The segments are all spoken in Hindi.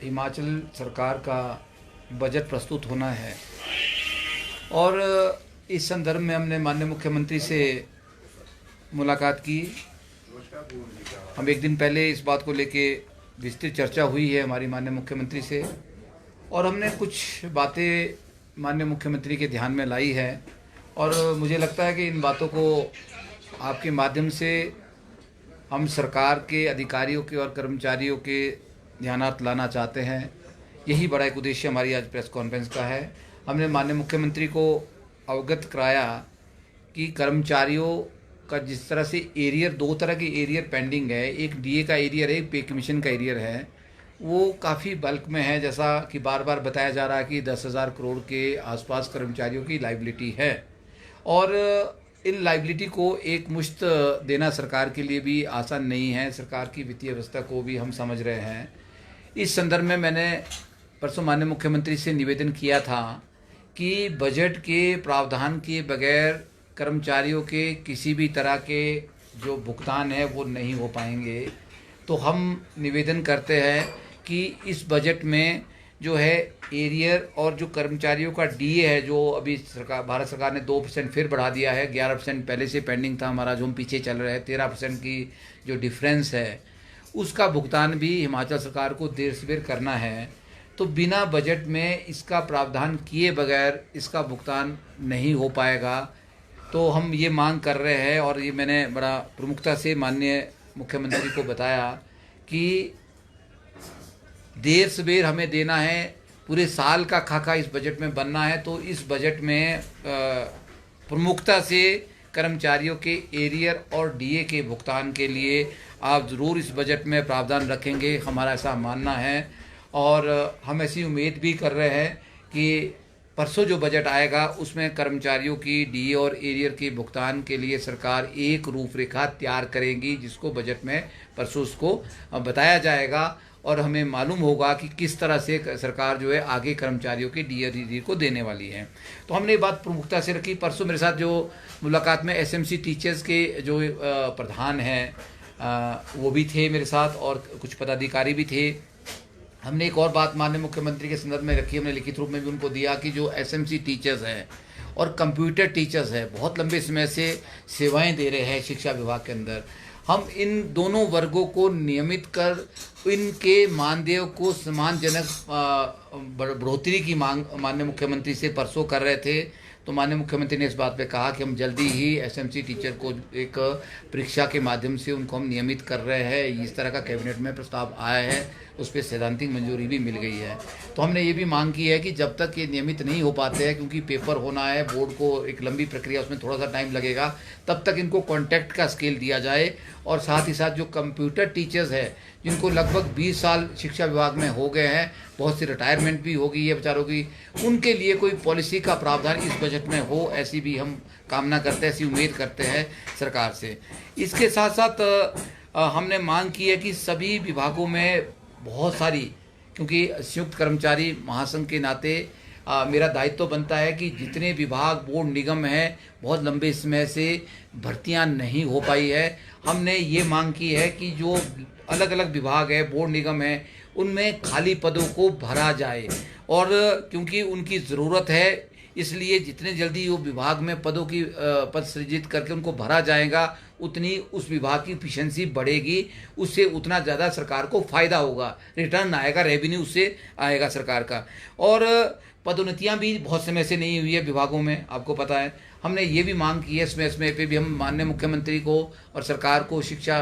हिमाचल सरकार का बजट प्रस्तुत होना है और इस संदर्भ में हमने माननीय मुख्यमंत्री से मुलाकात की। हम एक दिन पहले इस बात को लेके विस्तृत चर्चा हुई है हमारी माननीय मुख्यमंत्री से और हमने कुछ बातें माननीय मुख्यमंत्री के ध्यान में लाई है और मुझे लगता है कि इन बातों को आपके माध्यम से हम सरकार के अधिकारियों के और कर्मचारियों के ध्यानार्थ लाना चाहते हैं। यही बड़ा एक उद्देश्य हमारी आज प्रेस कॉन्फ्रेंस का है। हमने माननीय मुख्यमंत्री को अवगत कराया कि कर्मचारियों का जिस तरह से एरियर, दो तरह के एरियर पेंडिंग है, एक डीए का एरियर है, एक पे कमीशन का एरियर है, वो काफ़ी बल्क में है। जैसा कि बार बार बताया जा रहा है कि 10,000 करोड़ के आसपास कर्मचारियों की लाइबिलिटी है और इन लाइबिलिटी को एक मुश्त देना सरकार के लिए भी आसान नहीं है। सरकार की वित्तीय व्यवस्था को भी हम समझ रहे हैं। इस संदर्भ में मैंने परसों माननीय मुख्यमंत्री से निवेदन किया था कि बजट के प्रावधान के बगैर कर्मचारियों के किसी भी तरह के जो भुगतान है वो नहीं हो पाएंगे। तो हम निवेदन करते हैं कि इस बजट में जो है एरियर और जो कर्मचारियों का डीए है, जो अभी भारत सरकार ने 2% फिर बढ़ा दिया है, 11% पहले से पेंडिंग था हमारा, जो हम पीछे चल रहे हैं, 13% की जो डिफरेंस है उसका भुगतान भी हिमाचल सरकार को देर सवेर करना है। तो बिना बजट में इसका प्रावधान किए बगैर इसका भुगतान नहीं हो पाएगा। तो हम ये मांग कर रहे हैं और ये मैंने बड़ा प्रमुखता से माननीय मुख्यमंत्री को बताया कि देर सवेर हमें देना है, पूरे साल का खाका इस बजट में बनना है। तो इस बजट में प्रमुखता से कर्मचारियों के एरियर और डीए के भुगतान के लिए आप ज़रूर इस बजट में प्रावधान रखेंगे, हमारा ऐसा मानना है। और हम ऐसी उम्मीद भी कर रहे हैं कि परसों जो बजट आएगा उसमें कर्मचारियों की डीए और एरियर के भुगतान के लिए सरकार एक रूपरेखा तैयार करेगी, जिसको बजट में परसों उसको बताया जाएगा और हमें मालूम होगा कि किस तरह से सरकार जो है आगे कर्मचारियों के डीए और एरियर को देने वाली है। तो हमने ये बात प्रमुखता से रखी। परसों मेरे साथ जो मुलाकात में एसएमसी टीचर्स के जो प्रधान हैं वो भी थे मेरे साथ और कुछ पदाधिकारी भी थे। हमने एक और बात माननीय मुख्यमंत्री के संदर्भ में रखी, हमने लिखित रूप में भी उनको दिया कि जो एसएमसी टीचर्स हैं और कंप्यूटर टीचर्स हैं, बहुत लंबे समय से सेवाएं दे रहे हैं शिक्षा विभाग के अंदर, हम इन दोनों वर्गों को नियमित कर इनके मानदेय को सम्मानजनक बढ़ोतरी की मांग माननीय मुख्यमंत्री से परसों कर रहे थे। तो माननीय मुख्यमंत्री ने इस बात पे कहा कि हम जल्दी ही एसएमसी टीचर को एक परीक्षा के माध्यम से उनको हम नियमित कर रहे हैं। इस तरह का कैबिनेट में प्रस्ताव आया है, उस पर सैद्धांतिक मंजूरी भी मिल गई है। तो हमने ये भी मांग की है कि जब तक ये नियमित नहीं हो पाते हैं, क्योंकि पेपर होना है, बोर्ड को एक लंबी प्रक्रिया, उसमें थोड़ा सा टाइम लगेगा, तब तक इनको कॉन्टैक्ट का स्केल दिया जाए। और साथ ही साथ जो कंप्यूटर टीचर्स है जिनको लगभग 20 साल शिक्षा विभाग में हो गए हैं, बहुत सी रिटायरमेंट भी हो गई है बेचारों की, उनके लिए कोई पॉलिसी का प्रावधान इस बजट में हो, ऐसी भी हम कामना करते हैं, ऐसी उम्मीद करते हैं सरकार से। इसके साथ साथ हमने मांग की है कि सभी विभागों में बहुत सारी, क्योंकि संयुक्त कर्मचारी महासंघ के नाते मेरा दायित्व बनता है कि जितने विभाग, बोर्ड, निगम हैं, बहुत लंबे समय से भर्तियां नहीं हो पाई है। हमने ये मांग की है कि जो अलग अलग विभाग है, बोर्ड, निगम है, उनमें खाली पदों को भरा जाए और क्योंकि उनकी ज़रूरत है, इसलिए जितने जल्दी वो विभाग में पदों की पद सृजित करके उनको भरा जाएगा, उतनी उस विभाग की इफिशिएंसी बढ़ेगी, उससे उतना ज़्यादा सरकार को फ़ायदा होगा, रिटर्न आएगा, रेवेन्यू उससे आएगा सरकार का। और पदोन्नतियां भी बहुत समय से नहीं हुई है विभागों में, आपको पता है। हमने ये भी मांग की है, समय पे भी हम माननीय मुख्यमंत्री को और सरकार को, शिक्षा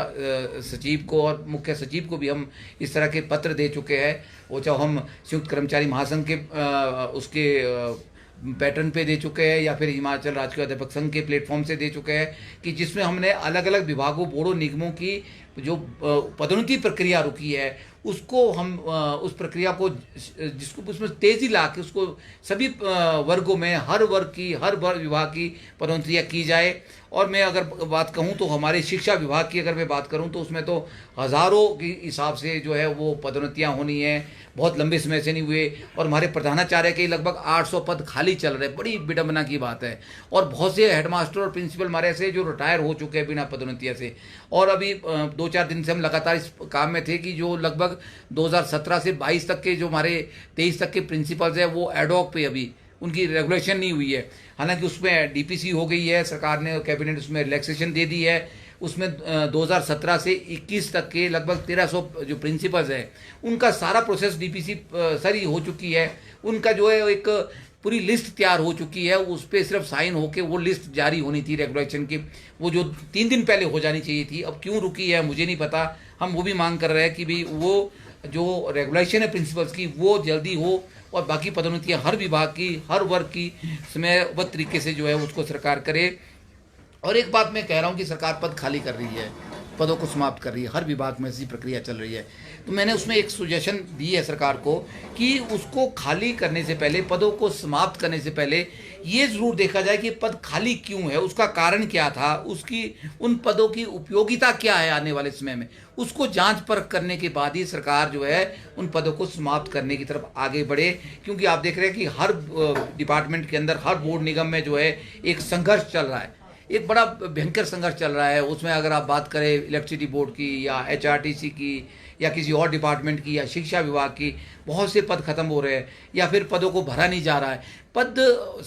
सचिव को और मुख्य सचिव को भी हम इस तरह के पत्र दे चुके हैं। वो चाहे हम संयुक्त कर्मचारी महासंघ के उसके पैटर्न पे दे चुके हैं या फिर हिमाचल राज्य अध्यापक संघ के प्लेटफॉर्म से दे चुके हैं, कि जिसमें हमने अलग अलग विभागों, बोर्डों, निगमों की जो पदोन्नति प्रक्रिया रुकी है उसको हम उस प्रक्रिया को, जिसको उसमें तेजी ला के उसको सभी वर्गों में, हर वर्ग की, हर विभाग की पदोन्नतियाँ की जाए और मैं अगर बात कहूँ तो हमारे शिक्षा विभाग की अगर मैं बात करूँ तो उसमें तो हज़ारों के हिसाब से जो है वो पदोन्नतियाँ होनी है, बहुत लंबे समय से नहीं हुए। और हमारे प्रधानाचार्य के लगभग 800 पद खाली चल रहे, बड़ी विडंबना की बात है। और बहुत से हेडमास्टर और प्रिंसिपल हमारे ऐसे जो रिटायर हो चुके हैं बिना पदोन्नतिया से। और अभी 2-4 दिन से हम लगातार इस काम में थे कि जो लगभग 2017 से 22 तक के जो हमारे 23 तक के प्रिंसिपल्स हैं वो एडॉक पे अभी उनकी रेगुलेशन नहीं हुई है। हालांकि उसमें डीपीसी हो गई है, सरकार ने कैबिनेट उसमें रिलैक्सेशन दे दी है। उसमें 2017 से 21 तक के लगभग 1300 जो प्रिंसिपल्स हैं उनका सारा प्रोसेस डीपीसी सारी हो चुकी है। उनका जो है एक पूरी लिस्ट तैयार हो चुकी है, उस पर सिर्फ साइन होके वो लिस्ट जारी होनी थी रेगुलेशन की, वो जो 3 दिन पहले हो जानी चाहिए थी। अब क्यों रुकी है मुझे नहीं पता। हम वो भी मांग कर रहे हैं कि भाई वो जो रेगुलेशन है प्रिंसिपल्स की वो जल्दी हो और बाकी पदोन्नतियाँ हर विभाग की हर वर्ग की समयबद्ध तरीके से जो है उसको सरकार करे। और एक बात मैं कह रहा हूँ कि सरकार पद खाली कर रही है, पदों को समाप्त कर रही है, हर विभाग में ऐसी प्रक्रिया चल रही है। तो मैंने उसमें एक सुजेशन दी है सरकार को कि उसको खाली करने से पहले, पदों को समाप्त करने से पहले ये ज़रूर देखा जाए कि पद खाली क्यों है, उसका कारण क्या था, उसकी उन पदों की उपयोगिता क्या है आने वाले समय में, उसको जांच परख करने के बाद ही सरकार जो है उन पदों को समाप्त करने की तरफ आगे बढ़े। क्योंकि आप देख रहे हैं कि हर डिपार्टमेंट के अंदर, हर बोर्ड निगम में जो है एक संघर्ष चल रहा है, एक बड़ा भयंकर संघर्ष चल रहा है। उसमें अगर आप बात करें इलेक्ट्रिसिटी बोर्ड की या एचआरटीसी की या किसी और डिपार्टमेंट की या शिक्षा विभाग की, बहुत से पद खत्म हो रहे हैं या फिर पदों को भरा नहीं जा रहा है। पद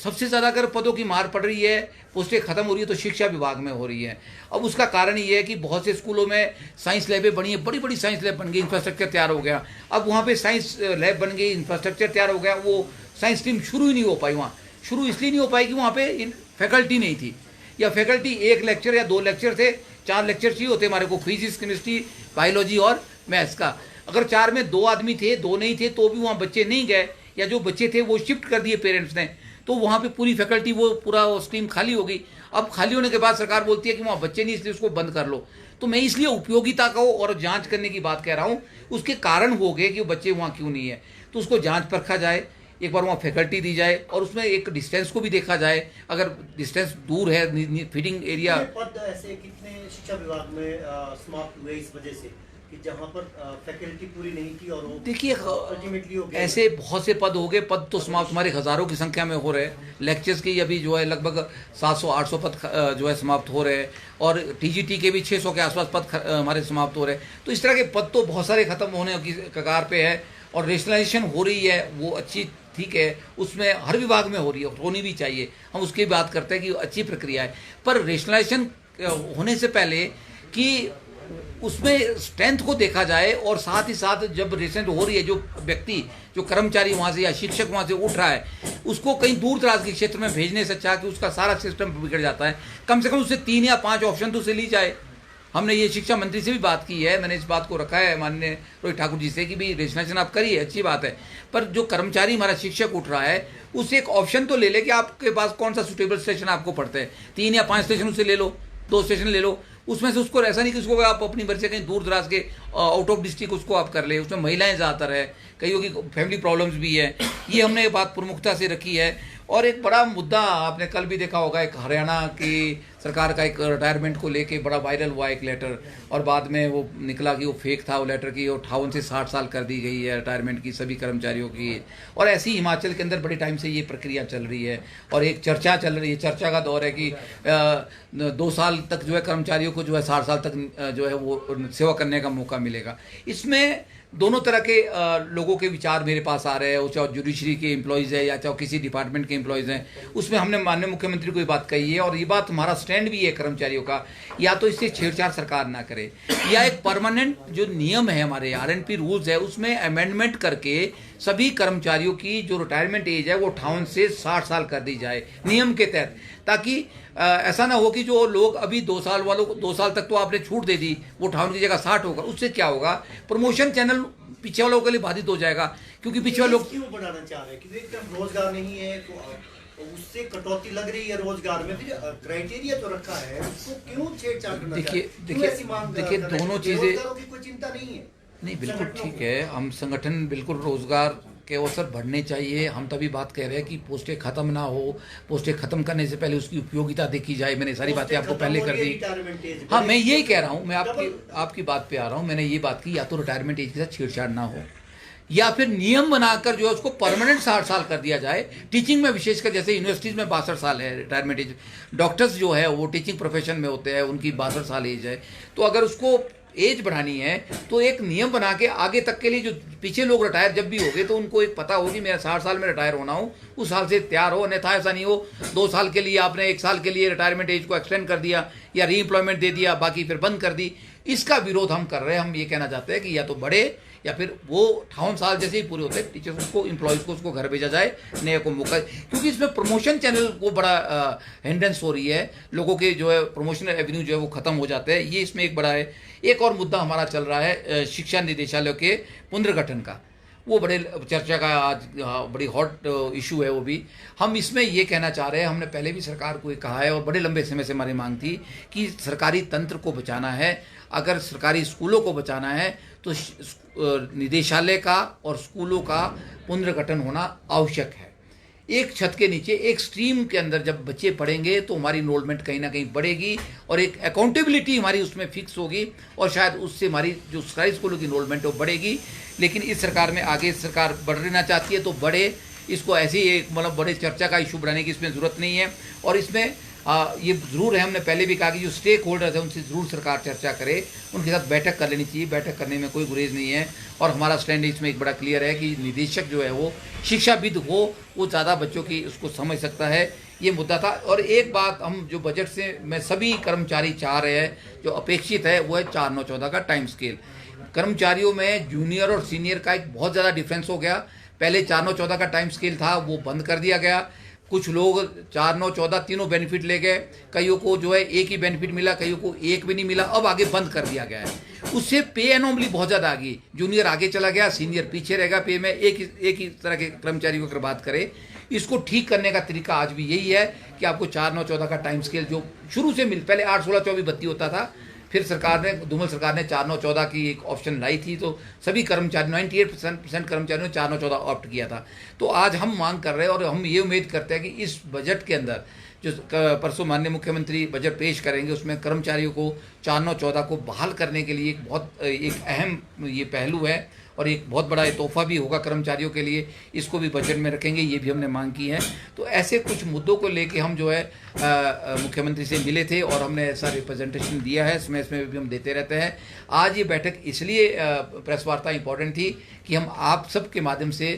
सबसे ज़्यादा अगर पदों की मार पड़ रही है, पोस्टें खत्म हो रही है तो शिक्षा विभाग में हो रही है। अब उसका कारण ये है कि बहुत से स्कूलों में साइंस लैबें बनी है, बड़ी बड़ी साइंस लैब बन गई, इंफ्रास्ट्रक्चर तैयार हो गया। अब वहाँ पे साइंस लैब बन गई, इंफ्रास्ट्रक्चर तैयार हो गया, वो साइंस स्ट्रीम शुरू ही नहीं हो पाई। वहाँ शुरू इसलिए नहीं हो पाई कि वहाँ पे फैकल्टी नहीं थी, या फैकल्टी 1 लेक्चर या 2 लेक्चर थे, 4 लेक्चर चाहिए होते हमारे को, फिजिक्स, केमिस्ट्री, बायोलॉजी और मैथ्स का। अगर 4 में 2 आदमी थे, 2 नहीं थे, तो भी वहाँ बच्चे नहीं गए, या जो बच्चे थे वो शिफ्ट कर दिए पेरेंट्स ने, तो वहाँ पे पूरी फैकल्टी वो पूरा स्ट्रीम खाली हो गई। अब खाली होने के बाद सरकार बोलती है कि वहाँ बच्चे नहीं, इसलिए उसको बंद कर लो। तो मैं इसलिए उपयोगिता को और जांच करने की बात कह रहा हूँ। उसके कारण हो गए कि बच्चे वहाँ क्यों नहीं है, तो उसको जांच परखा जाए, एक बार वहाँ फैकल्टी दी जाए और उसमें एक डिस्टेंस को भी देखा जाए। अगर डिस्टेंस दूर है, फीडिंग एरिया। पद ऐसे कितने शिक्षा विभाग में समाप्त हुए इस वजह से कि जहाँ पर फैकल्टी पूरी नहीं थी और देखिए अल्टीमेटली हो गया। ऐसे बहुत से पद हो गए, पद तो समाप्त हमारे हज़ारों की संख्या में हो रहे हैं। लेक्चर्स की अभी जो है लगभग 700-800 पद जो है समाप्त हो रहे हैं, और टीजीटी के भी 600 के आसपास पद हमारे समाप्त हो रहे हैं। तो इस तरह के पद तो बहुत सारे खत्म होने की कगार पे है। और रेशनलाइजेशन हो रही है, वो अच्छी, ठीक है, उसमें हर विभाग में हो रही है, होनी भी चाहिए, हम उसकी बात करते हैं कि अच्छी प्रक्रिया है। पर रेशनलाइजेशन होने से पहले कि उसमें स्ट्रेंथ को देखा जाए, और साथ ही साथ जब रेशनलाइजेशन हो रही है, जो व्यक्ति, जो कर्मचारी वहाँ से या शिक्षक वहाँ से उठ रहा है, उसको कहीं दूर दराज के क्षेत्र में भेजने से अच्छा कि उसका सारा सिस्टम बिगड़ जाता है। कम से कम उससे 3 या 5 ऑप्शन तो उसे ली जाए। हमने ये शिक्षा मंत्री से भी बात की है, मैंने इस बात को रखा है माननीय रोहित ठाकुर जी से कि भाई रेशनलाइजेशन आप करिए, अच्छी बात है, पर जो कर्मचारी हमारा शिक्षक उठ रहा है उससे एक ऑप्शन तो ले ले कि आपके पास कौन सा सुटेबल स्टेशन आपको पड़ता है। 3 या 5 स्टेशन उससे ले लो, 2 स्टेशन ले लो, उसमें से उसको ऐसा नहीं कि उसको आप अपनी मर्जी से कहीं दूर दराज के आउट ऑफ डिस्ट्रिक्ट उसको आप कर ले। उसमें महिलाएं ज़्यादातर है, कईयों की फैमिली प्रॉब्लम्स भी है, ये हमने ये बात प्रमुखता से रखी है। और एक बड़ा मुद्दा आपने कल भी देखा होगा, एक हरियाणा की सरकार का एक रिटायरमेंट को लेके बड़ा वायरल हुआ एक लेटर, और बाद में वो निकला कि वो फेक था वो लेटर की, 58 से 60 साल कर दी गई है रिटायरमेंट की सभी कर्मचारियों की। और ऐसी हिमाचल के अंदर बड़े टाइम से ये प्रक्रिया चल रही है, और एक चर्चा चल रही है, चर्चा का दौर है कि 2 साल तक जो है कर्मचारियों को जो है 60 साल तक जो है वो सेवा करने का मौका मिलेगा। इसमें दोनों तरह के लोगों के विचार मेरे पास आ रहे हैं, चाहे जुडिशरी के एम्प्लॉयज़ है या चाहे किसी डिपार्टमेंट के एम्प्लॉयज़ हैं। उसमें हमने माननीय मुख्यमंत्री को ये बात कही है, और ये बात हमारा स्टैंड भी है कर्मचारियों का, या तो इससे छेड़छाड़ सरकार ना करे, या एक परमानेंट जो नियम है हमारे आरएनपी रूल्स है उसमें अमेंडमेंट करके सभी कर्मचारियों की जो रिटायरमेंट एज है वो 58 से 60 साल कर दी जाए नियम के तहत, ताकि ऐसा ना हो कि जो लोग अभी 2 साल वालों को 2 साल तक तो आपने छूट दे दी, वो 58 की जगह 60 होगा। उससे क्या होगा, प्रमोशन चैनल पीछे वालों के लिए बाधित हो जाएगा, क्योंकि पीछे वाले लोग क्यों बढ़ाना चाह रहे हैं कि एकदम रोजगार नहीं है तो उससे कटौती लग रही है रोजगार में, फिर क्राइटेरिया तो रखा है, उसको क्यों छेड़छाड़ करना? देखिए दोनों चीजें की कोई चिंता नहीं है। नहीं, बिल्कुल ठीक है, हम संगठन बिल्कुल रोजगार के अवसर बढ़ने चाहिए। हम तभी बात कह रहे हैं कि पोस्टें खत्म ना हो, पोस्टें खत्म करने से पहले उसकी उपयोगिता देखी जाए। मैंने सारी बातें आपको पहले कर दी। हाँ, मैं यही कह रहा हूँ, मैं आपकी बात पे आ रहा हूँ। मैंने ये बात की, या तो रिटायरमेंट एज के साथ छेड़छाड़ ना हो, या फिर नियम बनाकर जो है उसको परमानेंट 60 साल कर दिया जाए। टीचिंग में विशेषकर, जैसे यूनिवर्सिटीज़ में 62 साल है रिटायरमेंट एज, डॉक्टर्स जो है वो टीचिंग प्रोफेशन में होते हैं, उनकी 62 साल एज है। तो अगर उसको एज बढ़ानी है तो एक नियम बना के आगे तक के लिए, जो पीछे लोग रिटायर जब भी हो गए तो उनको एक पता हो कि मेरा 60 साल में रिटायर होना हो, उस साल से तैयार हो। अन्यथा ऐसा नहीं हो 2 साल के लिए आपने 1 साल के लिए रिटायरमेंट एज को एक्सटेंड कर दिया या रीएम्प्लॉयमेंट दे दिया, बाकी फिर बंद कर दी। इसका विरोध हम कर रहे हैं। हम ये कहना चाहते हैं कि या तो बढ़े, या फिर वो 58 साल जैसे ही पूरे होते हैं टीचर्स को, एम्प्लॉयज़ को उसको घर भेजा जाए, नए को मौका। क्योंकि इसमें प्रमोशन चैनल को बड़ा हिंड्रेंस हो रही है, लोगों के जो है प्रमोशनल एवेन्यू जो है वो खत्म हो जाते हैं। ये इसमें एक बड़ा है। एक और मुद्दा हमारा चल रहा है शिक्षा निदेशालय के पुनर्गठन का, वो बड़े चर्चा का आज बड़ी हॉट इशू है वो भी। हम इसमें ये कहना चाह रहे हैं, हमने पहले भी सरकार को ये कहा है और बड़े लंबे समय से हमारी मांग थी कि सरकारी तंत्र को बचाना है, अगर सरकारी स्कूलों को बचाना है तो निदेशालय का और स्कूलों का पुनर्गठन होना आवश्यक है। एक छत के नीचे एक स्ट्रीम के अंदर जब बच्चे पढ़ेंगे तो हमारी इनरोलमेंट कहीं ना कहीं बढ़ेगी और एक अकाउंटेबिलिटी हमारी उसमें फिक्स होगी, और शायद उससे हमारी जो सरकारी स्कूलों की इनरोलमेंट है वो बढ़ेगी। लेकिन इस सरकार में आगे सरकार बढ़ना चाहती है तो बढ़े, इसको ऐसे ही एक मतलब बड़े चर्चा का इशू बनाने की इसमें ज़रूरत नहीं है। और इसमें ये ज़रूर है, हमने पहले भी कहा कि जो स्टेक होल्डर्स हैं उनसे ज़रूर सरकार चर्चा करे, उनके साथ बैठक कर लेनी चाहिए। बैठक करने में कोई गुरेज नहीं है। और हमारा स्टैंड इसमें एक बड़ा क्लियर है कि निदेशक जो है वो शिक्षाविद हो, वो ज़्यादा बच्चों की उसको समझ सकता है। ये मुद्दा था। और एक बात हम जो बजट से में सभी कर्मचारी चाह रहे हैं, जो अपेक्षित है, वो है 4-9-14 का टाइम स्केल। कर्मचारियों में जूनियर और सीनियर का एक बहुत ज़्यादा डिफरेंस हो गया। पहले 4-9-14 का टाइम स्केल था, वो बंद कर दिया गया। कुछ लोग 4-9-14 तीनों बेनिफिट ले गए, कईयों को जो है एक ही बेनिफिट मिला, कईयों को एक भी नहीं मिला। अब आगे बंद कर दिया गया है। उससे पे एनोमली बहुत ज़्यादा आ गई। जूनियर आगे चला गया, सीनियर पीछे रहेगा पे में। एक ही तरह के कर्मचारी को अगर बात करें, इसको ठीक करने का तरीका आज भी यही है कि आपको 4-9-14 का टाइम स्केल जो शुरू से पहले 8-16-24-32 होता था, फिर सरकार ने, धूमल सरकार ने 4-9-14 की एक ऑप्शन लाई थी, तो सभी कर्मचारी 98% कर्मचारियों ने 4-9-14 ऑप्ट किया था। तो आज हम मांग कर रहे हैं और हम ये उम्मीद करते हैं कि इस बजट के अंदर जो परसों माननीय मुख्यमंत्री बजट पेश करेंगे, उसमें कर्मचारियों को 4-9-14 को बहाल करने के लिए एक अहम ये पहलू है और एक बहुत बड़ा तोहफा भी होगा कर्मचारियों के लिए। इसको भी बजट में रखेंगे, ये भी हमने मांग की है। तो ऐसे कुछ मुद्दों को लेके हम जो है मुख्यमंत्री से मिले थे और हमने ऐसा रिप्रेजेंटेशन दिया है, इसमें भी हम देते रहते हैं। आज ये बैठक इसलिए प्रेस वार्ता इंपॉर्टेंट थी कि हम आप सब के माध्यम से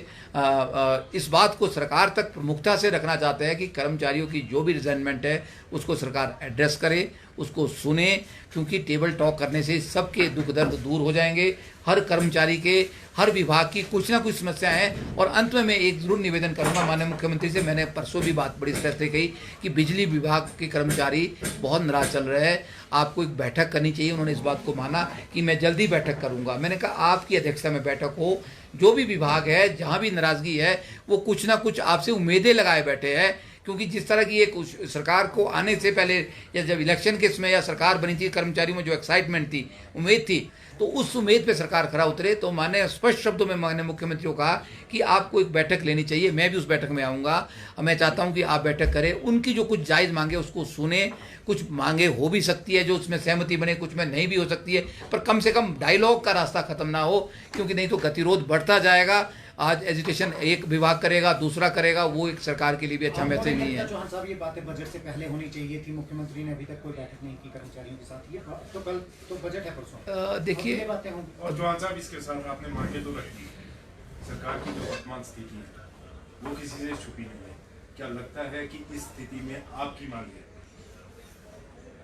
इस बात को सरकार तक प्रमुखता से रखना चाहते हैं कि कर्मचारियों की जो भी रिजाइनमेंट है उसको सरकार एड्रेस करे, उसको सुने, क्योंकि टेबल टॉक करने से सबके दुख दर्द दूर हो जाएंगे। हर कर्मचारी के, हर विभाग की कुछ ना कुछ समस्याएं हैं। और अंत में मैं एक जरूर निवेदन करूंगा माननीय मुख्यमंत्री से, मैंने परसों भी बात बड़ी स्पष्ट से कही कि बिजली विभाग के कर्मचारी बहुत नाराज चल रहे हैं, आपको एक बैठक करनी चाहिए। उन्होंने इस बात को माना कि मैं जल्दी बैठक करूंगा। मैंने कहा आपकी अध्यक्षता में बैठक हो, जो भी विभाग है जहाँ भी नाराजगी है वो कुछ ना कुछ आपसे उम्मीदें लगाए बैठे हैं। क्योंकि जिस तरह की एक सरकार को आने से पहले या जब इलेक्शन के समय या सरकार बनी थी, कर्मचारियों में जो एक्साइटमेंट थी, उम्मीद थी, तो उस उम्मीद पे सरकार खरा उतरे। तो मैंने स्पष्ट शब्दों में माननीय मुख्यमंत्री को कहा कि आपको एक बैठक लेनी चाहिए, मैं भी उस बैठक में आऊँगा। मैं चाहता हूँ कि आप बैठक करें, उनकी जो कुछ जायज़ मांगे उसको सुने। कुछ मांगे हो भी सकती है जो उसमें सहमति बने, कुछ में नहीं भी हो सकती है, पर कम से कम डायलॉग का रास्ता खत्म ना हो, क्योंकि नहीं तो गतिरोध बढ़ता जाएगा। आज एजुकेशन एक विभाग करेगा, दूसरा करेगा, वो एक सरकार के लिए भी अच्छा मैसेज नहीं है। चौहान साहब, ये बातें बजट से पहले होनी चाहिए थी। मुख्यमंत्री ने अभी तक कोई बैठक नहीं की कर्मचारियों के साथ। ये तो कल तो बजट है परसों, देखिए। और चौहान साहब, इसके साथ आपने मांगे तो रख दी। सरकार की जो वर्तमान स्थिति है वो किसी से छुपी नहीं है। क्या लगता है कि इस स्थिति में आपकी मांगे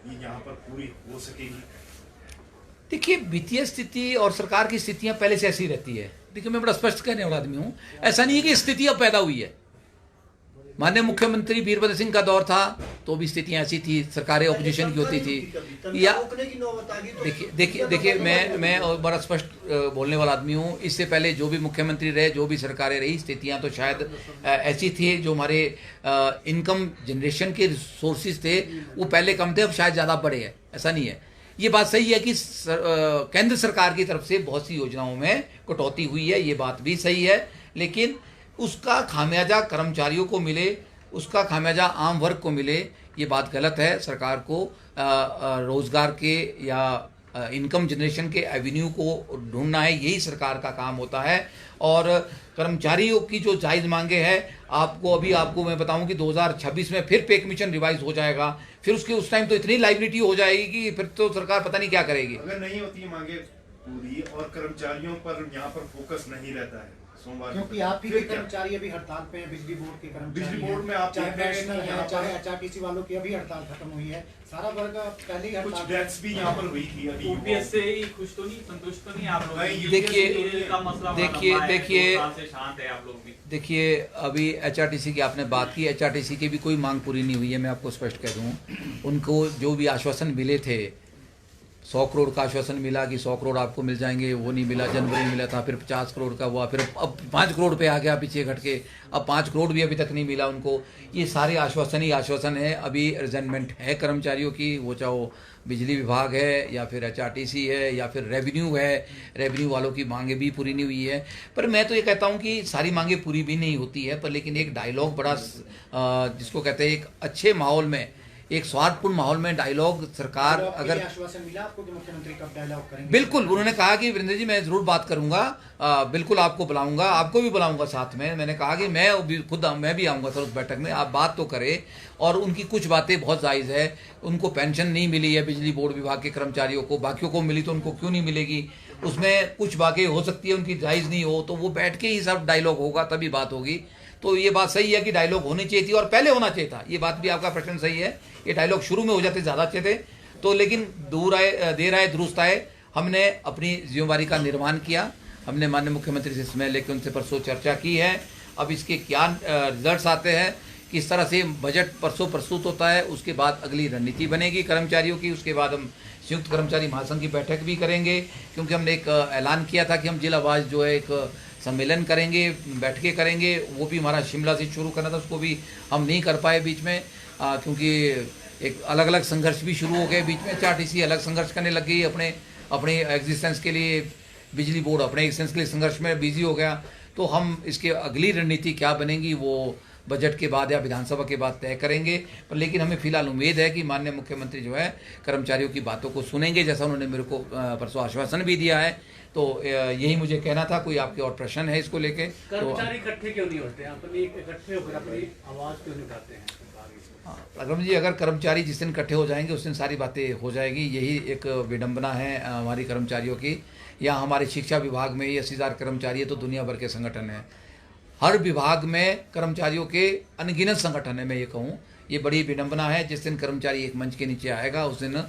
ये यहाँ पर पूरी हो सकेगी? देखिए, वित्तीय स्थिति और सरकार की स्थितियां पहले से ऐसी रहती है। देखिए, मैं बड़ा स्पष्ट कहने वाला आदमी हूँ। ऐसा नहीं है कि स्थिति अब पैदा हुई है। माननीय मुख्यमंत्री वीरभद्र सिंह का दौर था तो भी स्थितियां ऐसी थी, सरकारें ऑपोजिशन की होती थी। या देखिए मैं बड़ा स्पष्ट बोलने वाला आदमी हूँ। इससे पहले जो भी मुख्यमंत्री रहे, जो भी सरकारें रही, स्थितियां तो शायद ऐसी थी, जो हमारे इनकम जनरेशन के सोर्सेज थे वो पहले कम थे, अब शायद ज़्यादा बढ़े हैं। ऐसा नहीं है। ये बात सही है कि केंद्र सरकार की तरफ से बहुत सी योजनाओं में कटौती हुई है, ये बात भी सही है। लेकिन उसका खामियाजा कर्मचारियों को मिले, उसका खामियाजा आम वर्ग को मिले, ये बात गलत है। सरकार को रोज़गार के या इनकम जनरेशन के एवेन्यू को ढूंढना है, यही सरकार का काम होता है। और कर्मचारियों की जो जायज़ मांगे हैं, आपको मैं बताऊं कि 2026 में फिर पे कमीशन रिवाइज हो जाएगा, फिर उसके उस टाइम तो इतनी लाइबिलिटी हो जाएगी कि फिर तो सरकार पता नहीं क्या करेगी। अगर नहीं होती मांगे पूरी और कर्मचारियों पर यहाँ पर फोकस नहीं रहता है सोमवार, क्योंकि आप ही के कर्मचारी अभी हड़ताल पे हैं, बिजली बोर्ड के कर्मचारी बिजली बोर्ड में आप चाहे देख रहे हैं पेंशनर कि है, यहाँ चाहे पर एचआरटीसी वालों की अभी हड़ताल खत्म हुई है, सारा वर्ग पहले ही कुछ हड़ताल। डेथ्स भी यहाँ पर हुई थी अभी। यूपीएस से ही खुश तो नहीं, संतुष्ट तो नहीं आप लोग? नहीं, देखिए का मसला शांत है आप लोग भी। देखिए, अभी एचआरटीसी की आपने बात की, एचआरटीसी की भी कोई मांग पूरी नहीं हुई है। मैं आपको स्पष्ट कह दूं, उनको जो भी आश्वासन मिले थे, 100 करोड़ का आश्वासन मिला कि 100 करोड़ आपको मिल जाएंगे, वो नहीं मिला। जनवरी में मिला था, फिर 50 करोड़ का हुआ, फिर अब 5 करोड़ पे आ गया पीछे घट के, अब 5 करोड़ भी अभी तक नहीं मिला उनको। ये सारे आश्वासन ही आश्वासन है। अभी रिजेंटमेंट है कर्मचारियों की, वो चाहे बिजली विभाग है या फिर एचआरटीसी है या फिर रेवेन्यू है, रेवेन्यू वालों की मांगे भी पूरी नहीं हुई है। पर मैं तो ये कहता हूँ कि सारी मांगे पूरी भी नहीं होती है, पर लेकिन एक डायलॉग बड़ा जिसको कहते हैं एक अच्छे माहौल में, एक स्वार्थपूर्ण माहौल में डायलॉग सरकार अगर आश्वासन मिला आपको कि मुख्यमंत्री कब डायलॉग करेंगे? बिल्कुल, उन्होंने कहा कि वीरेंद्र जी मैं ज़रूर बात करूंगा, बिल्कुल आपको बुलाऊंगा, आपको भी बुलाऊंगा साथ में। मैंने कहा कि मैं भी आऊंगा सर उस बैठक में, आप बात तो करें। और उनकी कुछ बातें बहुत जायज़ है। उनको पेंशन नहीं मिली है बिजली बोर्ड विभाग के कर्मचारियों को, बाकियों को मिली तो उनको क्यों नहीं मिलेगी? उसमें कुछ बातें हो सकती है उनकी जायज़ नहीं हो, तो वो बैठ के ही सब डायलॉग होगा, तभी बात होगी। तो ये बात सही है कि डायलॉग होनी चाहिए थी और पहले होना चाहिए था। ये बात भी आपका प्रश्न सही है, ये डायलॉग शुरू में हो जाते ज़्यादा अच्छे थे। तो लेकिन देर आए दुरुस्त आए, हमने अपनी जिम्मेवारी का निर्वहन किया। हमने माननीय मुख्यमंत्री से इसमें लेकर उनसे परसों चर्चा की है। अब इसके क्या रिजल्ट्स आते हैं, किस तरह से बजट परसों प्रस्तुत होता है, उसके बाद अगली रणनीति बनेगी कर्मचारियों की। उसके बाद हम संयुक्त कर्मचारी महासंघ की बैठक भी करेंगे, क्योंकि हमने एक ऐलान किया था कि हम जिला वाइज जो है एक सम्मेलन करेंगे, बैठकें करेंगे। वो भी हमारा शिमला से शुरू करना था, उसको भी हम नहीं कर पाए बीच में, क्योंकि एक अलग अलग संघर्ष भी शुरू हो गए बीच में। एचआरटीसी अलग संघर्ष करने लग गई अपने एग्जिस्टेंस के लिए, बिजली बोर्ड अपने एग्जिस्टेंस के लिए संघर्ष में बिजी हो गया। तो हम इसके अगली रणनीति क्या बनेगी वो बजट के बाद या विधानसभा के बाद तय करेंगे। पर लेकिन हमें फिलहाल उम्मीद है कि माननीय मुख्यमंत्री जो है कर्मचारियों की बातों को सुनेंगे, जैसा उन्होंने मेरे को परसों आश्वासन भी दिया है। तो यही मुझे कहना था। कोई आपके और प्रश्न है इसको लेके? कर्मचारी इकट्ठे क्यों नहीं होते, अपनी इकट्ठे होकर अपनी आवाज़ क्यों नहीं उठाते हैं? अगर जी, अगर कर्मचारी जिस दिन इकट्ठे हो जाएंगे उस दिन सारी बातें हो जाएगी। यही एक विडंबना है हमारी कर्मचारियों की। या हमारे शिक्षा विभाग में ये 80,000 कर्मचारी है, तो दुनिया भर के संगठन है। हर विभाग में कर्मचारियों के अनगिनत संगठन है। मैं ये कहूँ, ये बड़ी विडंबना है। जिस दिन कर्मचारी एक मंच के नीचे आएगा उस दिन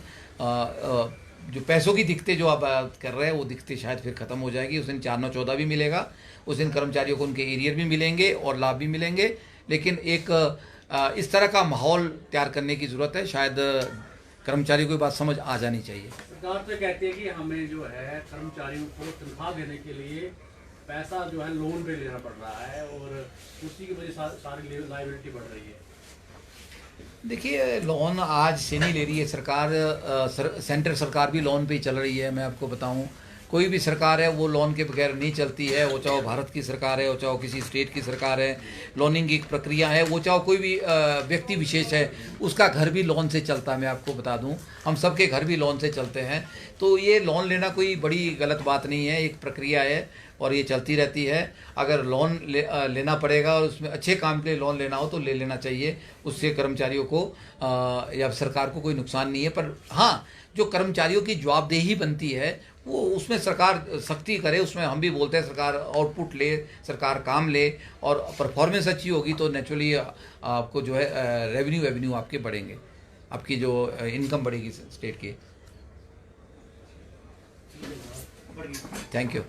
जो पैसों की दिक्कतें जो आप कर रहे हैं वो दिक्कतें शायद फिर ख़त्म हो जाएगी। उस दिन 4/9/14 भी मिलेगा। उस दिन कर्मचारियों को उनके एरियर भी मिलेंगे और लाभ भी मिलेंगे। लेकिन एक इस तरह का माहौल तैयार करने की ज़रूरत है। शायद कर्मचारियों को बात समझ आ जानी चाहिए। सरकार तो कहती है कि हमें जो है कर्मचारियों को तनख्वाह देने के लिए पैसा जो है लोन पे लेना पड़ रहा है और उसी की वजह से सारी लायबिलिटी बढ़ रही है। देखिए, लोन आज से नहीं ले रही है सरकार। सेंट्रल सरकार भी लोन पे ही चल रही है। मैं आपको बताऊं, कोई भी सरकार है वो लोन के बगैर नहीं चलती है। वो चाहे भारत की सरकार है, वो चाहे किसी स्टेट की सरकार है, लोनिंग की एक प्रक्रिया है। वो चाहे कोई भी व्यक्ति विशेष है, उसका घर भी लोन से चलता है। मैं आपको बता दूं, हम सबके घर भी लोन से चलते हैं। तो ये लोन लेना कोई बड़ी गलत बात नहीं है, एक प्रक्रिया है और ये चलती रहती है। अगर लोन लेना पड़ेगा और उसमें अच्छे काम के लिए लोन लेना हो तो ले लेना चाहिए। उससे कर्मचारियों को या सरकार को कोई नुकसान नहीं है। पर हाँ, जो कर्मचारियों की जवाबदेही बनती है वो उसमें सरकार सख्ती करे। उसमें हम भी बोलते हैं सरकार आउटपुट ले, सरकार काम ले और परफॉर्मेंस अच्छी होगी तो नेचुरली आपको जो है रेवेन्यू आपके बढ़ेंगे, आपकी जो इनकम बढ़ेगी स्टेट की। Thank you.